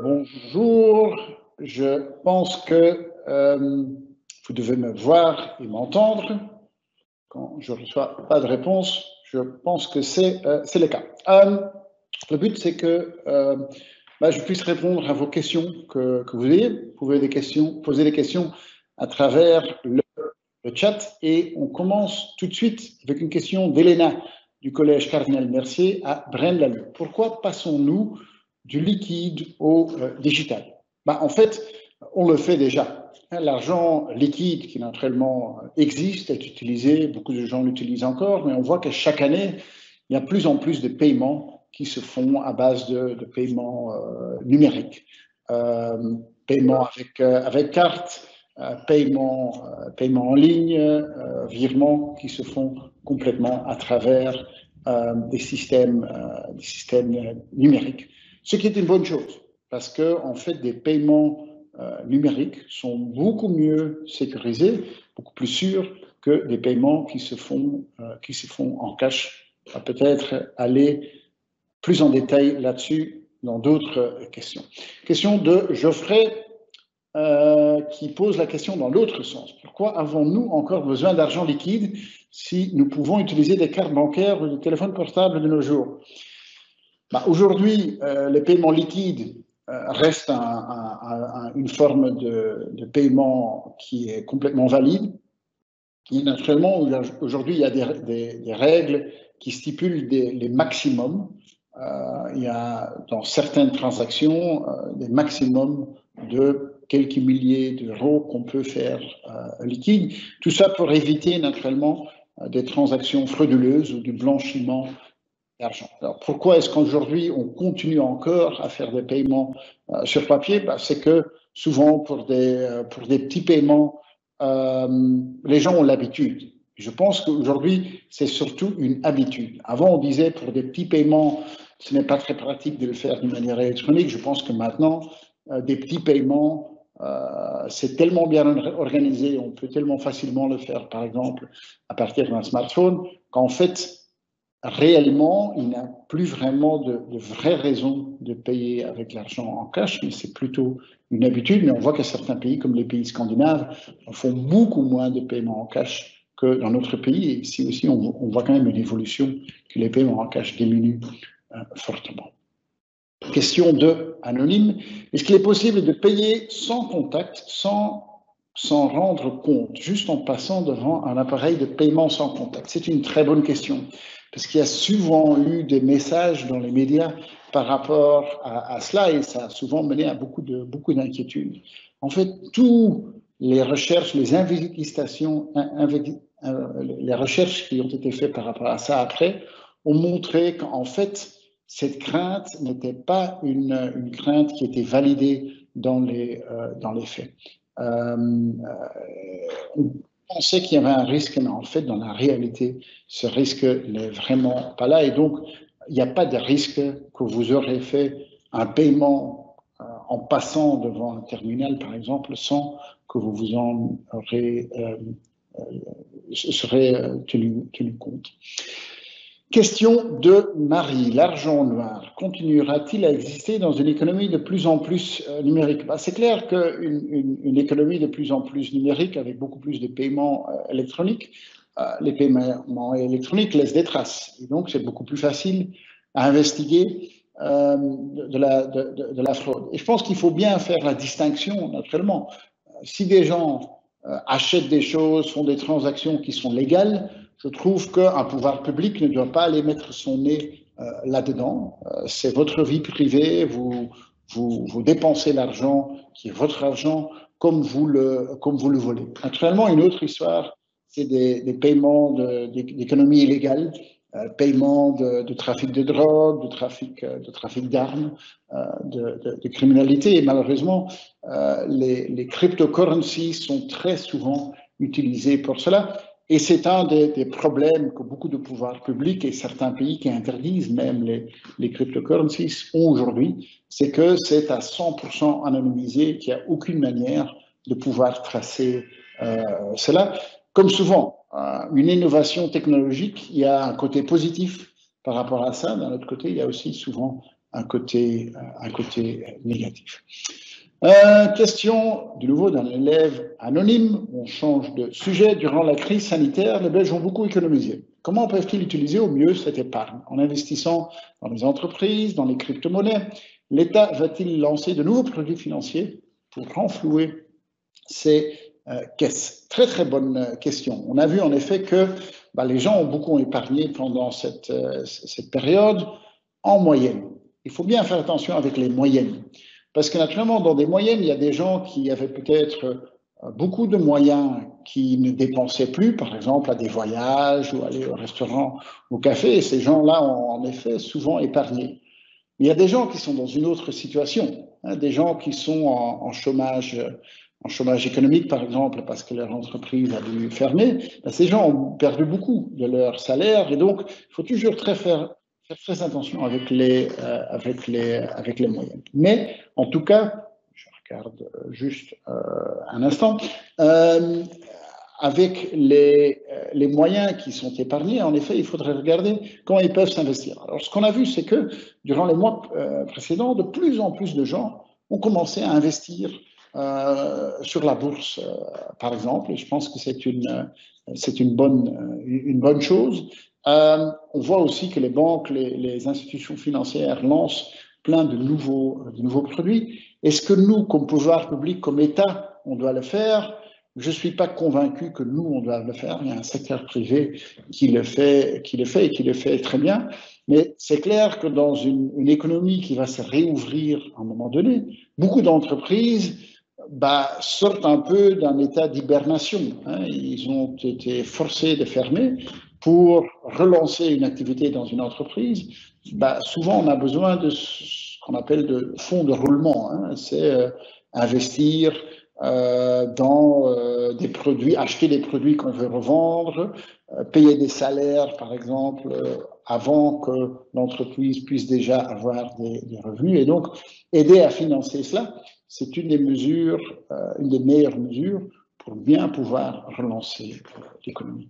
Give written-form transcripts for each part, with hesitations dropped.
Bonjour, je pense que vous devez me voir et m'entendre. Quand je ne reçois pas de réponse, je pense que c'est le cas. Le but, c'est que je puisse répondre à vos questions que vous ayez. Vous pouvez poser des questions à travers le chat et on commence tout de suite avec une question d'Elena du collège Cardinal Mercier à Braine-l'Alleud. Pourquoi passons-nous du liquide au digital? En fait, on le fait déjà. L'argent liquide qui naturellement existe, est utilisé, beaucoup de gens l'utilisent encore, mais on voit que chaque année, il y a de plus en plus de paiements qui se font à base de paiements numériques. Paiements avec carte, paiements en ligne, virements qui se font complètement à travers des systèmes numériques. Ce qui est une bonne chose, parce que en fait, des paiements numériques sont beaucoup mieux sécurisés, beaucoup plus sûrs que des paiements qui se font en cash. On va peut-être aller plus en détail là-dessus dans d'autres questions. Question de Geoffrey qui pose la question dans l'autre sens. Pourquoi avons-nous encore besoin d'argent liquide si nous pouvons utiliser des cartes bancaires ou des téléphones portables de nos jours? Aujourd'hui, les paiements liquides restent une forme de paiement qui est complètement valide. Et naturellement, aujourd'hui, il y a des règles qui stipulent les maximums. Il y a dans certaines transactions des maximums de quelques milliers d'euros qu'on peut faire liquide. Tout ça pour éviter naturellement des transactions frauduleuses ou du blanchiment d'argent. Alors pourquoi est-ce qu'aujourd'hui on continue encore à faire des paiements sur papier? C'est que souvent pour des petits paiements, les gens ont l'habitude. Je pense qu'aujourd'hui c'est surtout une habitude. Avant on disait pour des petits paiements ce n'est pas très pratique de le faire d'une manière électronique. Je pense que maintenant des petits paiements c'est tellement bien organisé, on peut tellement facilement le faire par exemple à partir d'un smartphone qu'en fait réellement, il n'y a plus vraiment de vraies raisons de payer avec l'argent en cash, mais c'est plutôt une habitude. Mais on voit que certains pays, comme les pays scandinaves, font beaucoup moins de paiements en cash que dans notre pays. Et ici aussi, on voit quand même une évolution, que les paiements en cash diminuent fortement. Question de Anonyme. Est-ce qu'il est possible de payer sans contact, sans rendre compte, juste en passant devant un appareil de paiement sans contact? C'est une très bonne question, parce qu'il y a souvent eu des messages dans les médias par rapport à cela, et ça a souvent mené à beaucoup d'inquiétudes. En fait, toutes les recherches, les investigations, les recherches qui ont été faites par rapport à ça après, ont montré qu'en fait, cette crainte n'était pas une crainte qui était validée dans les faits. On pensait qu'il y avait un risque, mais en fait, dans la réalité, ce risque n'est vraiment pas là. Et donc, il n'y a pas de risque que vous aurez fait un paiement en passant devant un terminal, par exemple, sans que vous vous en serez tenu compte. Question de Marie. L'argent noir continuera-t-il à exister dans une économie de plus en plus numérique? C'est clair qu'une économie de plus en plus numérique, avec beaucoup plus de paiements électroniques, les paiements électroniques laissent des traces. Et donc, c'est beaucoup plus facile à investiguer de la fraude. Et je pense qu'il faut bien faire la distinction, naturellement. Si des gens achètent des choses, font des transactions qui sont légales, je trouve qu'un pouvoir public ne doit pas aller mettre son nez là-dedans. C'est votre vie privée, vous dépensez l'argent qui est votre argent comme vous le volez. Naturellement, une autre histoire, c'est des paiements d'économie illégale, paiements de trafic de drogue, de trafic d'armes, de criminalité. Et malheureusement, les cryptocurrencies sont très souvent utilisées pour cela. Et c'est un des problèmes que beaucoup de pouvoirs publics et certains pays qui interdisent même les cryptocurrencies ont aujourd'hui, c'est que c'est à 100% anonymisé, qu'il n'y a aucune manière de pouvoir tracer cela. Comme souvent, une innovation technologique, il y a un côté positif par rapport à ça. D'un autre côté, il y a aussi souvent un côté négatif. Question de nouveau d'un élève anonyme. On change de sujet. Durant la crise sanitaire, les Belges ont beaucoup économisé. Comment peuvent-ils utiliser au mieux cette épargne? En investissant dans les entreprises, dans les crypto-monnaies, l'État va-t-il lancer de nouveaux produits financiers pour renflouer ces caisses? Très très bonne question. On a vu en effet que les gens ont beaucoup épargné pendant cette période en moyenne. Il faut bien faire attention avec les moyennes. Parce que naturellement, dans des moyennes, il y a des gens qui avaient peut-être beaucoup de moyens qui ne dépensaient plus, par exemple à des voyages ou aller au restaurant, au café, et ces gens-là ont en effet souvent épargné. Il y a des gens qui sont dans une autre situation, des gens qui sont en chômage économique, par exemple, parce que leur entreprise a dû fermer. Ces gens ont perdu beaucoup de leur salaire, et donc il faut toujours faire très attention avec les moyens. Mais en tout cas, je regarde juste un instant, avec les moyens qui sont épargnés, en effet, il faudrait regarder comment ils peuvent s'investir. Alors, ce qu'on a vu, c'est que durant les mois précédents, de plus en plus de gens ont commencé à investir sur la bourse, par exemple, et je pense que c'est une bonne chose. On voit aussi que les banques, les institutions financières lancent plein de nouveaux produits. Est-ce que nous, comme pouvoir public, comme État, on doit le faire? Je ne suis pas convaincu que nous, on doit le faire. Il y a un secteur privé qui le fait et qui le fait très bien. Mais c'est clair que dans une économie qui va se réouvrir à un moment donné, beaucoup d'entreprises sortent un peu d'un état d'hibernation. Ils ont été forcés de fermer. Pour relancer une activité dans une entreprise, souvent on a besoin de ce qu'on appelle de fonds de roulement. C'est investir dans des produits, acheter des produits qu'on veut revendre, payer des salaires, par exemple, avant que l'entreprise puisse déjà avoir des revenus. Et donc, aider à financer cela, c'est une des meilleures mesures pour bien pouvoir relancer l'économie.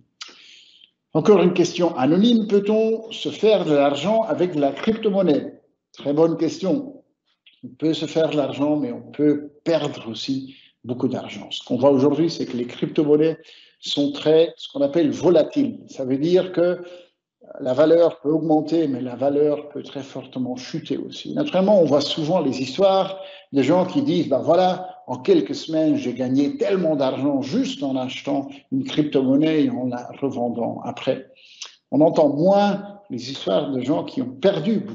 Encore une question anonyme, peut-on se faire de l'argent avec de la crypto-monnaie? Très bonne question. On peut se faire de l'argent, mais on peut perdre aussi beaucoup d'argent. Ce qu'on voit aujourd'hui, c'est que les crypto-monnaies sont ce qu'on appelle volatiles. Ça veut dire que la valeur peut augmenter, mais la valeur peut très fortement chuter aussi. Naturellement, on voit souvent les histoires de gens qui disent, voilà, en quelques semaines, j'ai gagné tellement d'argent juste en achetant une crypto-monnaie et en la revendant après. On entend moins les histoires de gens qui ont perdu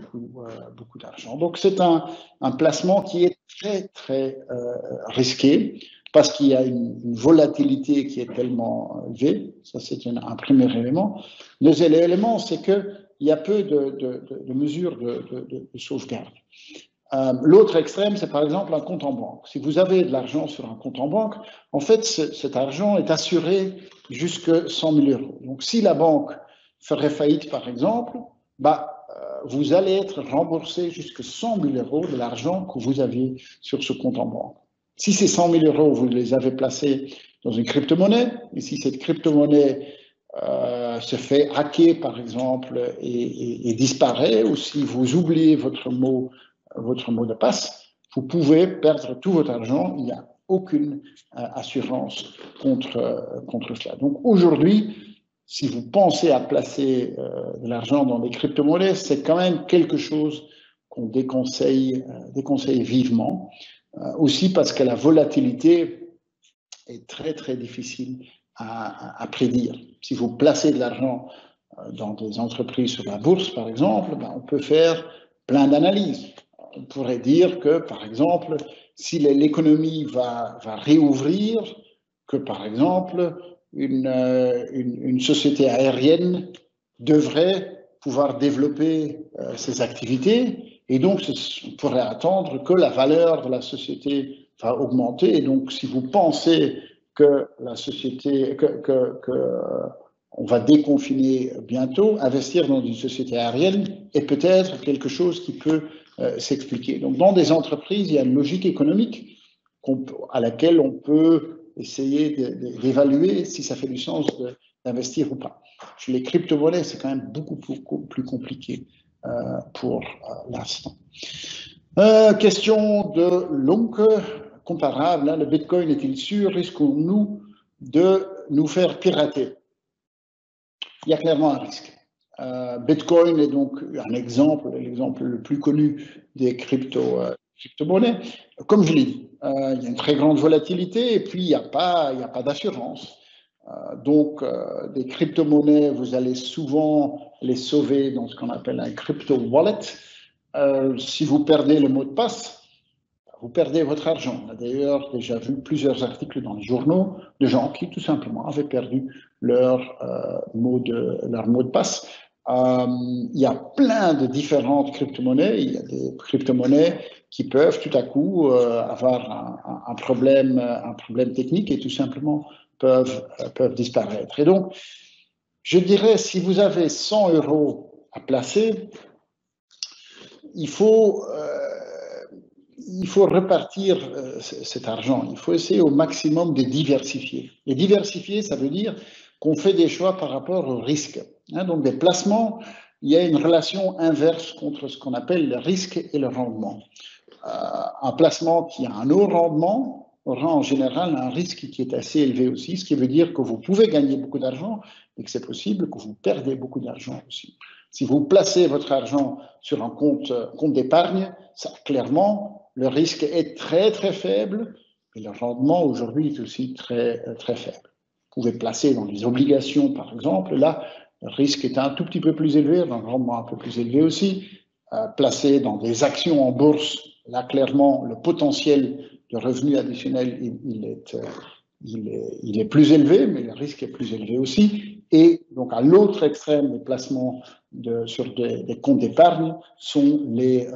beaucoup d'argent. Donc, c'est un placement qui est très, très risqué parce qu'il y a une volatilité qui est tellement élevée. Ça, c'est un premier élément. Le deuxième élément, c'est qu'il y a peu de mesures de sauvegarde. L'autre extrême, c'est par exemple un compte en banque. Si vous avez de l'argent sur un compte en banque, en fait, cet argent est assuré jusqu'à 100 000 euros. Donc, si la banque ferait faillite, par exemple, vous allez être remboursé jusqu'à 100 000 euros de l'argent que vous aviez sur ce compte en banque. Si ces 100 000 euros, vous les avez placés dans une crypto-monnaie, et si cette crypto-monnaie se fait hacker, par exemple, et disparaît, ou si vous oubliez votre mot de passe, vous pouvez perdre tout votre argent. Il n'y a aucune assurance contre cela. Donc aujourd'hui, si vous pensez à placer de l'argent dans des crypto-monnaies, c'est quand même quelque chose qu'on déconseille vivement. Aussi parce que la volatilité est très très difficile à prédire. Si vous placez de l'argent dans des entreprises sur la bourse, par exemple, on peut faire plein d'analyses. On pourrait dire que, par exemple, si l'économie va réouvrir, que, par exemple, une société aérienne devrait pouvoir développer ses activités, et donc on pourrait attendre que la valeur de la société va augmenter. Et donc, si vous pensez que la société, on va déconfiner bientôt, investir dans une société aérienne est peut-être quelque chose qui peut s'expliquer. Donc, dans des entreprises, il y a une logique économique à laquelle on peut essayer d'évaluer si ça fait du sens d'investir ou pas. Chez les crypto-monnaies, c'est quand même beaucoup plus compliqué pour l'instant. Question de Lonke, comparable, hein, le Bitcoin est-il sûr? Risquons-nous de nous faire pirater? Il y a clairement un risque. Bitcoin est donc l'exemple le plus connu des crypto-monnaies. Comme je l'ai dit, il y a une très grande volatilité et puis il n'y a pas d'assurance. Donc, des crypto-monnaies, vous allez souvent les sauver dans ce qu'on appelle un crypto-wallet. Si vous perdez le mot de passe, vous perdez votre argent. On a d'ailleurs déjà vu plusieurs articles dans les journaux de gens qui, tout simplement, avaient perdu leur mot de passe. Il y a plein de différentes crypto-monnaies. Il y a des crypto-monnaies qui peuvent tout à coup avoir un problème technique et tout simplement peuvent disparaître. Et donc, je dirais, si vous avez 100 € à placer, il faut repartir cet argent. Il faut essayer au maximum de diversifier. Et diversifier, ça veut dire qu'on fait des choix par rapport au risque. Hein, donc, des placements, il y a une relation inverse contre ce qu'on appelle le risque et le rendement. Un placement qui a un haut rendement aura en général un risque qui est assez élevé aussi, ce qui veut dire que vous pouvez gagner beaucoup d'argent et que c'est possible que vous perdez beaucoup d'argent aussi. Si vous placez votre argent sur un compte d'épargne, ça clairement, le risque est très très faible et le rendement aujourd'hui est aussi très très faible. Vous pouvez placer dans des obligations par exemple, là le risque est un tout petit peu plus élevé, un rendement un peu plus élevé aussi. Placer dans des actions en bourse, là clairement le potentiel de revenu additionnel il est plus élevé, mais le risque est plus élevé aussi. Et donc à l'autre extrême des placements sur des comptes d'épargne sont les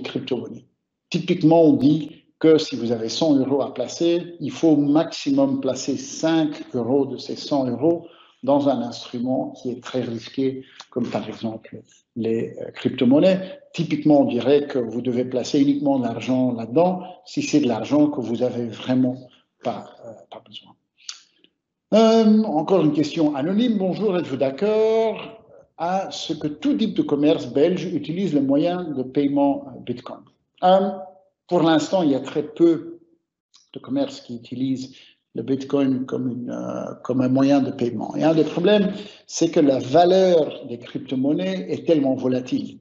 crypto-monnaies. Typiquement, on dit que si vous avez 100 € à placer, il faut au maximum placer 5 € de ces 100 € dans un instrument qui est très risqué, comme par exemple les crypto-monnaies. Typiquement, on dirait que vous devez placer uniquement de l'argent là-dedans si c'est de l'argent que vous n'avez vraiment pas besoin. Encore une question anonyme. Bonjour, êtes-vous d'accord à ce que tout type de commerce belge utilise le moyen de paiement Bitcoin? Pour l'instant, il y a très peu de commerces qui utilisent le Bitcoin comme un moyen de paiement. Et un des problèmes, c'est que la valeur des crypto-monnaies est tellement volatile.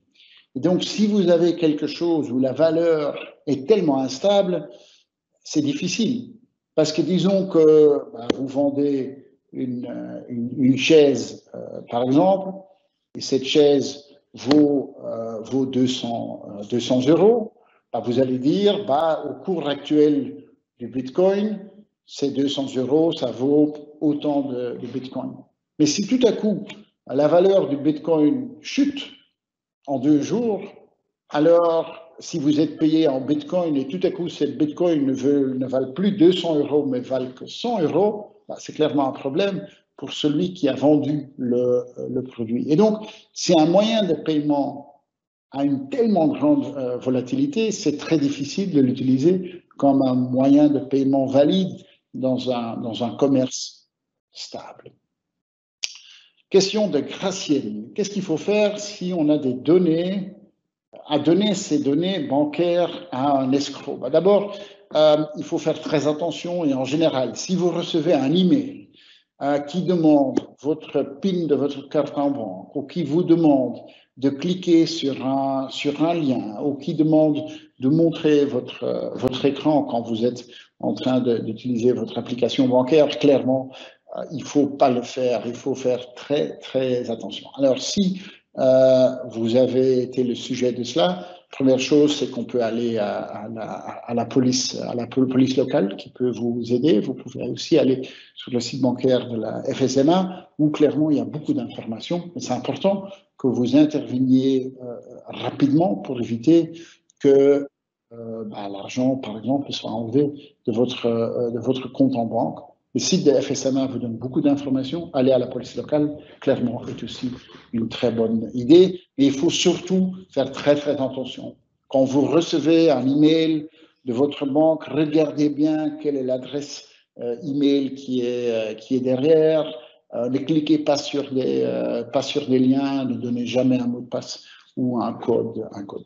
Et donc, si vous avez quelque chose où la valeur est tellement instable, c'est difficile. Parce que disons que vous vendez une chaise, par exemple, et cette chaise vaut 200 €, vous allez dire, au cours actuel du Bitcoin, ces 200 €, ça vaut autant de Bitcoin. Mais si tout à coup, la valeur du Bitcoin chute en 2 jours, alors si vous êtes payé en Bitcoin et tout à coup, cette Bitcoin ne valent plus 200 € mais valent que 100 €, c'est clairement un problème pour celui qui a vendu le produit. Et donc, c'est un moyen de paiement à une tellement grande volatilité, c'est très difficile de l'utiliser comme un moyen de paiement valide dans un commerce stable. Question de Gracienne. Qu'est-ce qu'il faut faire si on a des données, à donner ces données bancaires à un escroc? D'abord, il faut faire très attention et en général, si vous recevez un email qui demande votre PIN de votre carte en banque ou qui vous demande de cliquer sur un lien ou qui demande de montrer votre écran quand vous êtes en train d'utiliser votre application bancaire, clairement, il ne faut pas le faire, il faut faire très, très attention. Alors, si vous avez été le sujet de cela, première chose, c'est qu'on peut aller à la police locale qui peut vous aider. Vous pouvez aussi aller sur le site bancaire de la FSMA où clairement il y a beaucoup d'informations. Mais c'est important que vous interveniez rapidement pour éviter que l'argent, par exemple, soit enlevé de votre compte en banque. Le site de FSMA vous donne beaucoup d'informations. Aller à la police locale, clairement, est aussi une très bonne idée. Et il faut surtout faire très, très attention. Quand vous recevez un email de votre banque, regardez bien quelle est l'adresse email qui est derrière. Ne cliquez pas sur des liens, ne donnez jamais un mot de passe ou un code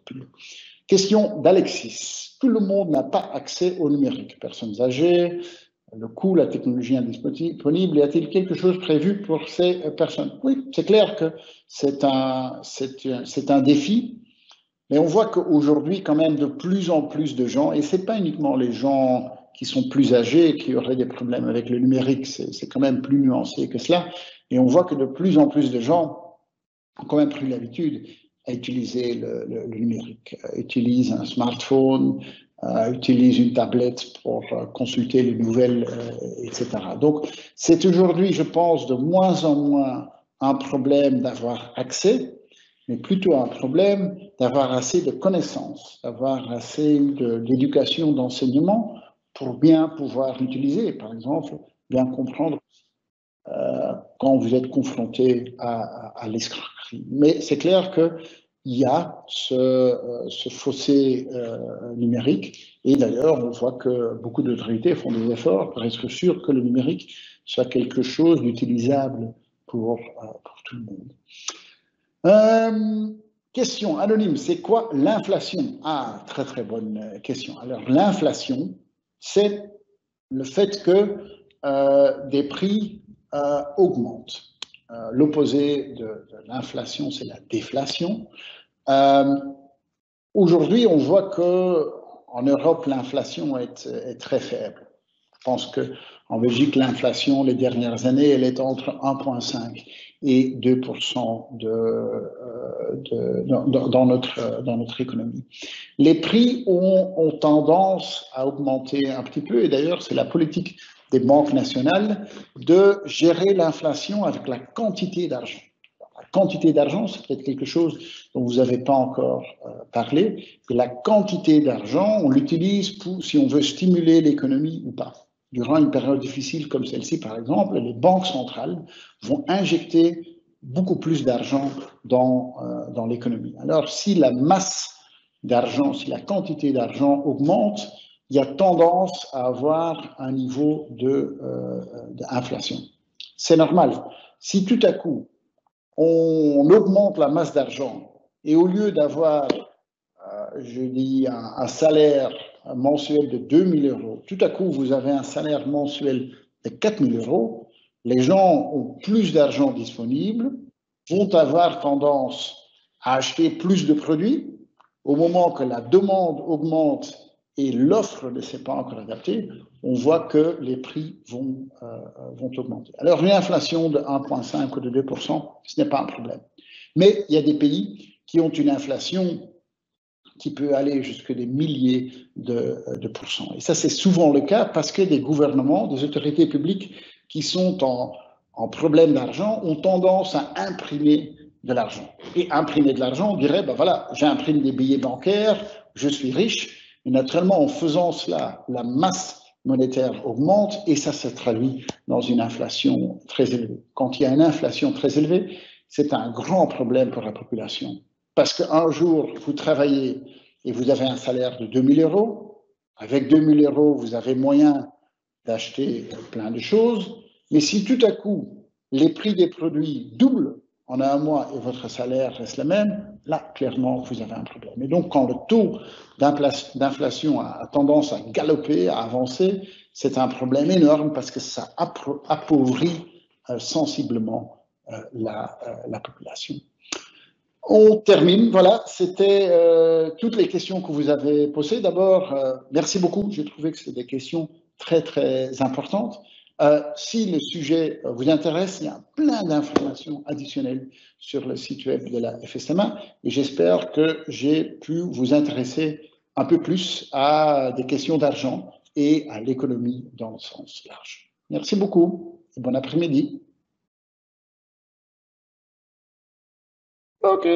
PIN. Question d'Alexis. Tout le monde n'a pas accès au numérique. Personnes âgées, le coût, la technologie indisponible, y a-t-il quelque chose prévu pour ces personnes? Oui, c'est clair que c'est un défi, mais on voit qu'aujourd'hui, quand même, de plus en plus de gens, et ce n'est pas uniquement les gens qui sont plus âgés qui auraient des problèmes avec le numérique, c'est quand même plus nuancé que cela, et on voit que de plus en plus de gens ont quand même pris l'habitude à utiliser le numérique, utilisent un smartphone, utilise une tablette pour consulter les nouvelles, etc. Donc, c'est aujourd'hui, je pense, de moins en moins un problème d'avoir accès, mais plutôt un problème d'avoir assez de connaissances, d'avoir assez d'éducation, d'enseignement pour bien pouvoir l'utiliser. Par exemple, bien comprendre quand vous êtes confronté à l'escroquerie. Mais c'est clair que il y a ce fossé numérique. Et d'ailleurs, on voit que beaucoup d'autorités font des efforts pour être sûr que le numérique soit quelque chose d'utilisable pour tout le monde. Question anonyme, c'est quoi l'inflation? Ah, très très bonne question. Alors l'inflation, c'est le fait que des prix augmentent. L'opposé de l'inflation, c'est la déflation. Aujourd'hui, on voit qu'en Europe, l'inflation est très faible. Je pense qu'en Belgique, l'inflation, les dernières années, elle est entre 1,5 et 2% dans notre économie. Les prix ont tendance à augmenter un petit peu, et d'ailleurs, c'est la politique des banques nationales de gérer l'inflation avec la quantité d'argent. La quantité d'argent, c'est peut-être quelque chose dont vous n'avez pas encore parlé. Et la quantité d'argent, on l'utilise pour si on veut stimuler l'économie ou pas. Durant une période difficile comme celle-ci, par exemple, les banques centrales vont injecter beaucoup plus d'argent dans l'économie. Alors, si la masse d'argent, si la quantité d'argent augmente, il y a tendance à avoir un niveau d'inflation. C'est normal. Si tout à coup, on augmente la masse d'argent et au lieu d'avoir, je dis, un salaire mensuel de 2 000 euros, tout à coup, vous avez un salaire mensuel de 4 000 euros, les gens ont plus d'argent disponible, vont avoir tendance à acheter plus de produits. Au moment que la demande augmente et l'offre ne s'est pas encore adaptée, on voit que les prix vont augmenter. Alors, une inflation de 1,5 ou de 2%, ce n'est pas un problème. Mais il y a des pays qui ont une inflation qui peut aller jusqu'à des milliers de pourcents. Et ça, c'est souvent le cas parce que des gouvernements, des autorités publiques qui sont en problème d'argent ont tendance à imprimer de l'argent. Et imprimer de l'argent, on dirait, ben voilà, j'imprime des billets bancaires, je suis riche. Et naturellement, en faisant cela, la masse monétaire augmente et ça se traduit dans une inflation très élevée. Quand il y a une inflation très élevée, c'est un grand problème pour la population. Parce qu'un jour, vous travaillez et vous avez un salaire de 2 000 euros. Avec 2 000 euros, vous avez moyen d'acheter plein de choses. Mais si tout à coup, les prix des produits doublent en un mois et votre salaire reste le même, là, clairement, vous avez un problème. Et donc, quand le taux d'inflation a tendance à galoper, à avancer, c'est un problème énorme parce que ça appauvrit sensiblement la population. On termine, voilà, c'était toutes les questions que vous avez posées. D'abord, merci beaucoup, j'ai trouvé que c'était des questions très, très importantes. Si le sujet vous intéresse, il y a plein d'informations additionnelles sur le site web de la FSMA et j'espère que j'ai pu vous intéresser un peu plus à des questions d'argent et à l'économie dans le sens large. Merci beaucoup et bon après-midi. OK.